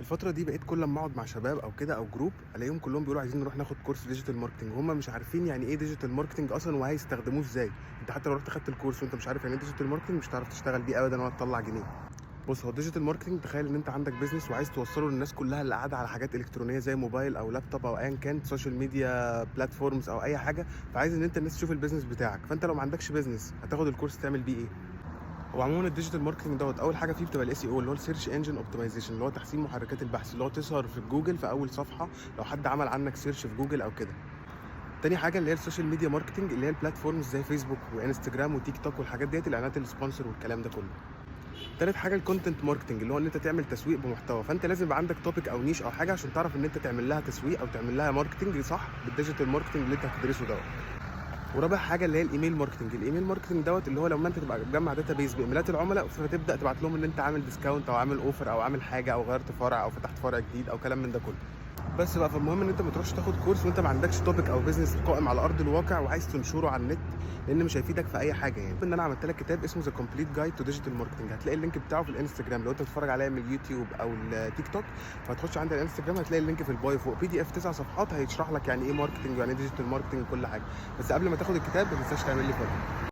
الفترة دي بقيت كل أمّا أقعد مع شباب أو كده أو جروب، ألاقيهم كلّهم بيقولوا عايزين نروح ناخد كورس digital marketing وهُم مش عارفين يعني إيه digital marketing أصلًا وهيستخدموه إزاي. أنت حتى لو رُحت خدت الكورس وأنت مش عارف يعني إيه digital marketing مش هتعرف تشتغل بيه أبدًا ولا تطلّع جنيه. بُص، هو الdigital marketing تخيل إن أنت عندك business وعايز توصّله للناس كلّها اللي قاعدة على حاجات إلكترونية زي موبايل أو لابتوب أو أيًا كان social media platforms أو أي حاجة، فعايز إن أنت الناس تشوف الbusiness بتاعك، فأنت لو ما عندكش business هتاخد الكورس تعمل بيه إيه؟ هو عمومًا الdigital marketing دوّة أول حاجة فيه بتبقى الSEO اللي هو الsearch engine optimization اللي هو تحسين محركات البحث، اللي هو تظهر في الجوجل في أول صفحة لو حد عمل عنك search في جوجل أو كده. تاني حاجة اللي هي السوشيال ميديا ماركتنج اللي هي البلاتفورمز زي فيسبوك وانستجرام وتيك توك والحاجات ديّة الإعلانات الsponsor والكلام ده كله. تالت حاجة الcontent marketing اللي هو إن أنت تعمل تسويق بمحتوى، فأنت لازم يبقى عندك topic أو niche أو حاجة عشان تعرف إن أنت تعمل لها تسويق أو تعمل لها marketing صح بالdigital marketing اللي أنت هتدرسه دوّة. ورابع حاجه اللي هي الايميل ماركتنج، الايميل ماركتنج دوت اللي هو لما انت تبقى بتجمع داتا بيز بايميلات العملاء فتبدا تبعت لهم ان انت عامل ديسكاونت او عامل اوفر او عامل حاجه او غيرت فرع او فتحت فرع جديد او كلام من ده كله. بس بقى فالمهم ان انت ما تروحش تاخد كورس وانت ما عندكش توبيك او بيزنس قائم على ارض الواقع وعايز تنشره على النت، لان مش هيفيدك في اي حاجه. يعني ان انا عملت لك كتاب اسمه ذا كومبليت جايد تو ديجيتال ماركتنج، هتلاقي اللينك بتاعه في الانستجرام لو انت بتتفرج عليا من اليوتيوب او التيك توك، فهتخش عند الانستجرام هتلاقي اللينك في البايو فوق PDF 9 صفحات هيشرح لك يعني ايه ماركتنج ويعني ايه ديجيتال ماركتنج وكل حاجه. بس قبل ما تاخد الكتاب ما تنساش تعمل لي فولو.